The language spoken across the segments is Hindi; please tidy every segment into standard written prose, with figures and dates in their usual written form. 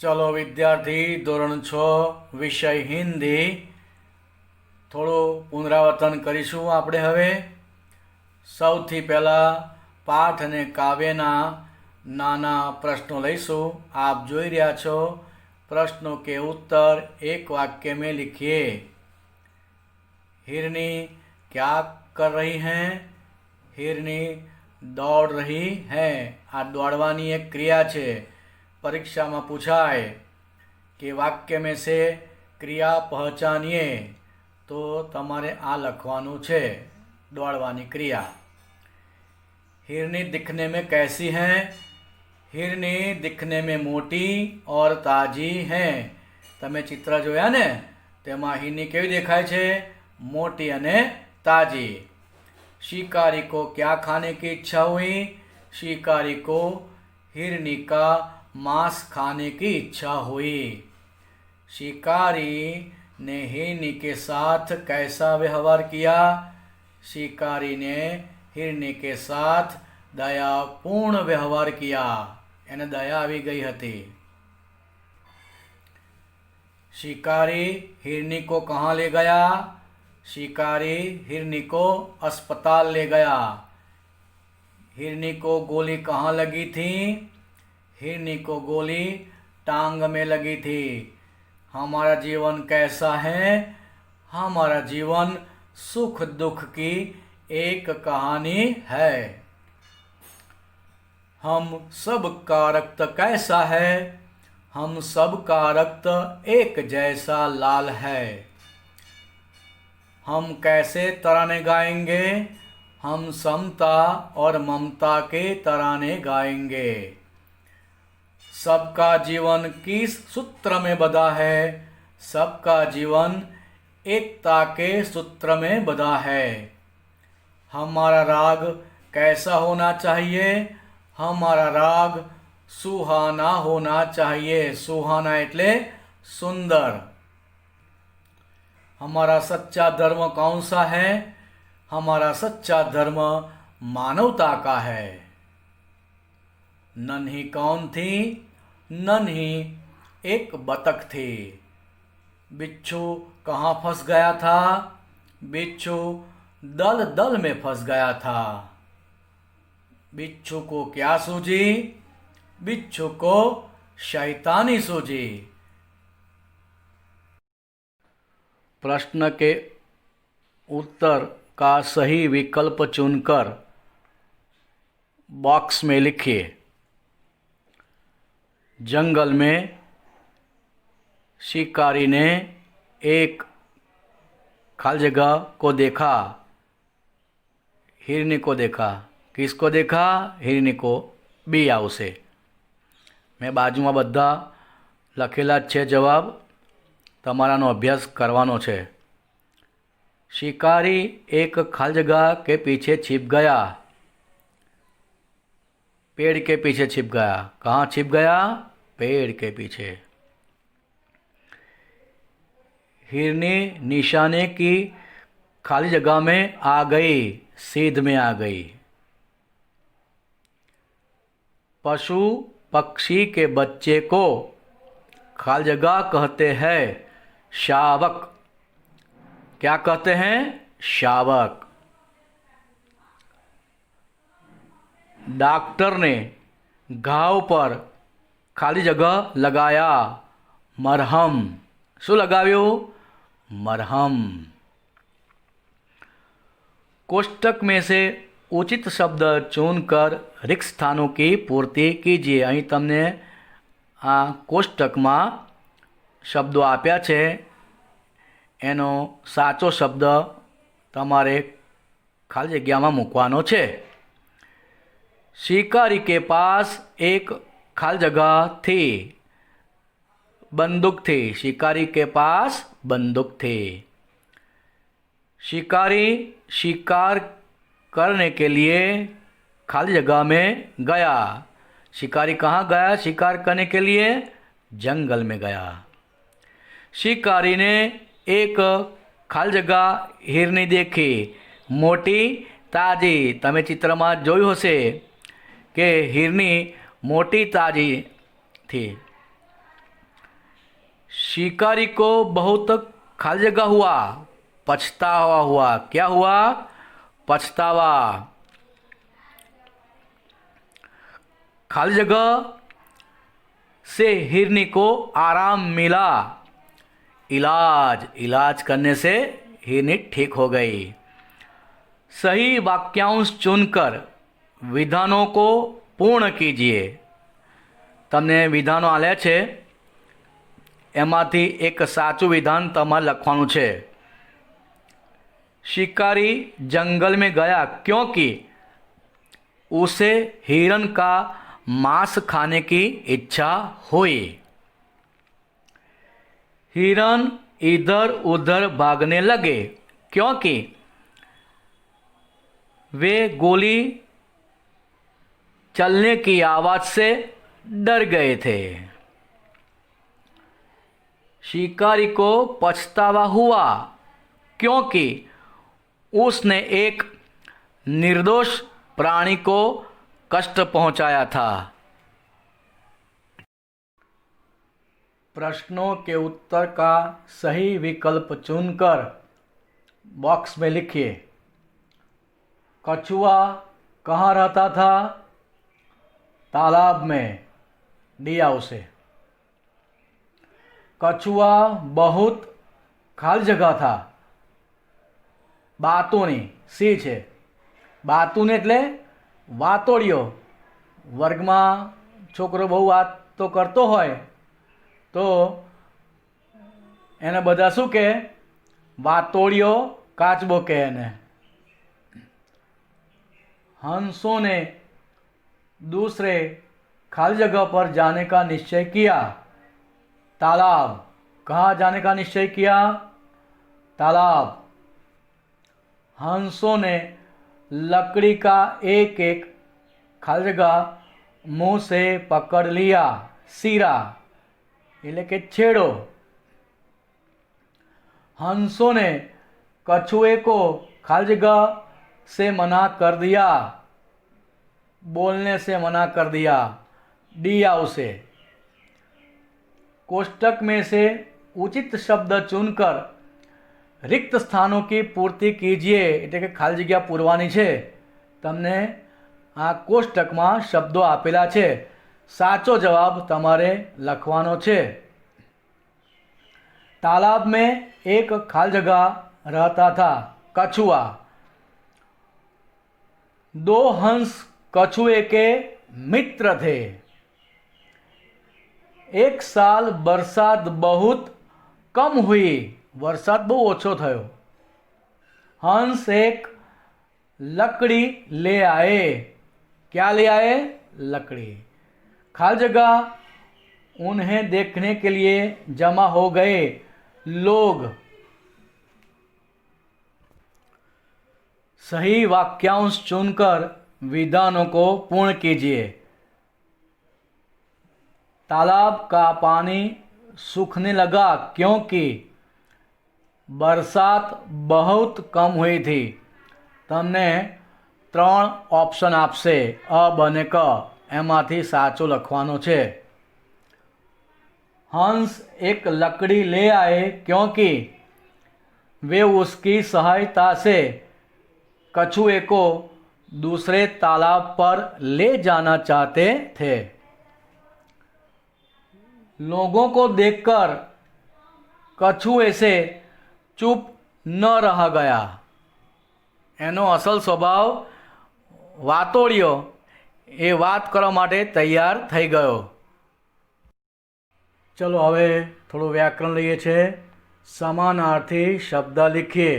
चलो विद्यार्थी धोरण 6 विषय हिंदी थोड़ું પુનરાવર્તન કરીશું આપણે હવે। સૌથી પહેલાં પાઠ અને કાવ્યના નાના પ્રશ્નો લઈશું। આપ જોઈ રહ્યા છો। प्रश्नों के उत्तर एक वाक्य में लिखिए। हिरनी क्या कर रही हैं? हिरनी दौड़ रही है। आ दौड़वानी एक क्रिया है। परीक्षा में पूछाए कि वाक्य में से क्रिया पहचानिए तो तमारे आ लखवानुं छे दौड़वानी क्रिया। हिरनी दिखने में कैसी है? हिरनी दिखने में मोटी और ताजी है। तमे चित्र जोया ने तेमां हिरनी केवी देखाय छे? मोटी अने ताजी। शिकारी को क्या खाने की इच्छा हुई? शिकारी को हिरनी का मांस खाने की इच्छा हुई। शिकारी ने हिरनी के साथ कैसा व्यवहार किया? शिकारी ने हिरनी के साथ दयापूर्ण व्यवहार किया। एने दया आवी गई हती। शिकारी हिरनी को कहाँ ले गया? शिकारी हिरनी को अस्पताल ले गया। हिरनी को गोली कहाँ लगी थी? हिरनी को गोली टांग में लगी थी। हमारा जीवन कैसा है? हमारा जीवन सुख दुख की एक कहानी है। हम सब का रक्त कैसा है? हम सब का रक्त एक जैसा लाल है। हम कैसे तराने गाएंगे? हम समता और ममता के तराने गाएंगे। सबका जीवन किस सूत्र में बंधा है? सबका जीवन एकता के सूत्र में बंधा है। हमारा राग कैसा होना चाहिए? हमारा राग सुहाना होना चाहिए। सुहाना एटले सुंदर। हमारा सच्चा धर्म कौन सा है? हमारा सच्चा धर्म मानवता का है। नन्ही कौन थी? नन्ही एक बतख थी। बिच्छू कहाँ फंस गया था? बिच्छू दल दल में फंस गया था। बिच्छू को क्या सूझी? बिच्छू को शैतानी सूझी। प्रश्न के उत्तर का सही विकल्प चुनकर बॉक्स में लिखिए। जंगल में शिकारी ने एक खाली जगह को देखा। हिरनी को देखा। किसको देखा? हिरनी को। बी आवशे। मैं बाजू में बधा लखेला छे जवाब, तमारानो अभ्यास करवानो छे। शिकारी एक खाली जगह के पीछे छिप गया। पेड़ के पीछे छिप गया। कहाँ छिप गया? पेड़ के पीछे। हिरनी निशाने की खाली जगह में आ गई। सीध में आ गई। पशु पक्षी के बच्चे को खाली जगह कहते हैं शावक। क्या कहते हैं? शावक। डॉक्टर ने घाव पर खाली जगह लगाया मरहम। शू लगाव्यू? मरहम। कोष्टक में से उचित शब्द चुनकर रिक्त स्थानों की पूर्ति कीजिए। अहीं तमने आ कोष्टक में शब्दों आप्या छे, एनो साचो शब्द तमारे खाली जग्या में मूकवानो छे। शिकारी के पास एक खाली जगह थी। बंदूक थी। शिकारी के पास बंदूक थी। शिकारी शिकार करने के लिए खाली जगह में गया। शिकारी कहाँ गया? शिकार करने के लिए जंगल में गया। शिकारी ने एक खाली जगह हिरनी देखी। मोटी ताजी। तमे चित्र में जोयुं हशे के हिरनी मोटी ताजी थी। शिकारी को बहुत खाली जगह हुआ, पछतावा हुआ। क्या हुआ? पछतावा। खाली जगह से हिरनी को आराम मिला। इलाज करने से हिरनी ठीक हो गई। सही वाक्यांश चुनकर विधानों को पूर्ण कीजिए। તમને વિધાનો આલ્યા છે, એમાંથી એક સાચું વિધાન તમારે લખવાનું છે। शिकारी जंगल में गया क्योंकि उसे हिरण का मांस खाने की इच्छा हुई। हिरण इधर उधर भागने लगे क्योंकि वे गोली चलने की आवाज़ से डर गए थे। शिकारी को पछतावा हुआ क्योंकि उसने एक निर्दोष प्राणी को कष्ट पहुंचाया था। प्रश्नों के उत्तर का सही विकल्प चुनकर बॉक्स में लिखिए। कछुआ कहाँ रहता था? तालाब में, दिया उसे। कछुआ बहुत खाली जगह था। बातोनी सी छे। बातूने एटले वातोड़ियो। वर्ग में छोकरो बहु वात तो करतो होय तो एने बधा शुं कहे? वातोड़ियो काचबो कहे ने। हंसों ने दूसरे खाली जगह पर जाने का निश्चय किया। तालाब। कहाँ जाने का निश्चय किया? तालाब। हंसों ने लकड़ी का एक एक खाली जगह मुंह से पकड़ लिया। सीरा એટલે કે छेड़ो। हंसों ने कछुए को खाली जगह से मना कर दिया। बोलने से मना कर दिया। दिया उसे। कोष्टक में से उचित शब्द चुनकर रिक्त स्थानों की पूर्ति कीजिए। એટલે કે ખાલી જગ્યા પૂરવાની છે। તમને આ કોષ્ટકમાં શબ્દો આપેલા છે, સાચો જવાબ તમારે લખવાનો છે। तालाब में एक खाली जगह रहता था। कछुआ। दो हंस कछुए के मित्र थे। एक साल बरसात बहुत कम हुई। वरसाद बहुत ओछो थयो। हंस एक लकड़ी ले आए। क्या ले आए? लकड़ी। खाली जगह उन्हें देखने के लिए जमा हो गए लोग। सही वाक्यांश चुनकर विधानों को पूर्ण कीजिए। तालाब का पानी सूखने लगा क्योंकि बरसात बहुत कम हुई थी। तमने 3 ऑप्शन आपसे अ, ब ने क। एमांथी साचो लखवानो छे। हंस एक लकड़ी ले आए क्योंकि वे उसकी सहायता से कछुए को दूसरे तालाब पर ले जाना चाहते थे। लोगों को देखकर कछुए से चुप न रह गया। एनो असल स्वभाव वातोड़ियो ए बात करवा माटे तैयार थई गयो। चलो हवे थोड़ो व्याकरण लईए छे। समानार्थी शब्द लिखिए।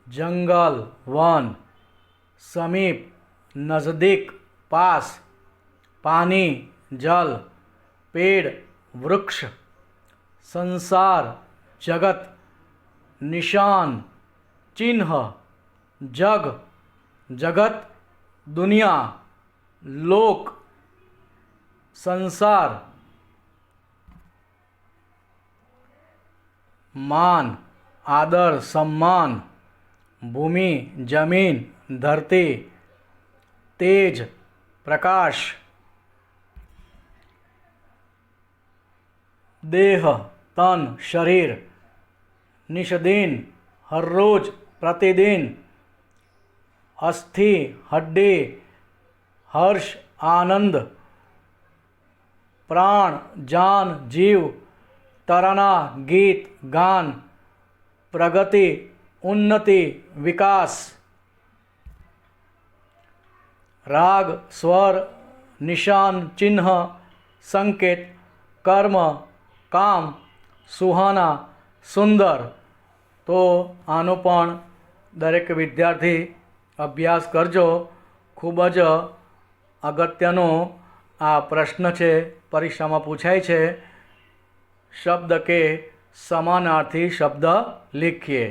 जंगल वन, समीप नज़दीक पास, पानी जल, पेड़ वृक्ष, संसार जगत, निशान चिन्ह, जग जगत, दुनिया, लोक, संसार, मान आदर सम्मान, भूमि जमीन धरती, तेज प्रकाश, देह तन शरीर, निष्दिन हर रोज प्रतिदिन, अस्थि हड्डी हर्ष आनंद, प्राण जान जीव, तराना गीत गान, प्रगति उन्नति विकास, राग स्वर निशान चिन्ह संकेत कर्म काम सुहाना सुंदर। तो आनो पण दरेक विद्यार्थी अभ्यास करजो। खूब ज अगत्यनो आ प्रश्न छे, परीक्षा में पूछाय छे। शब्द के समानार्थी शब्द लिखिए।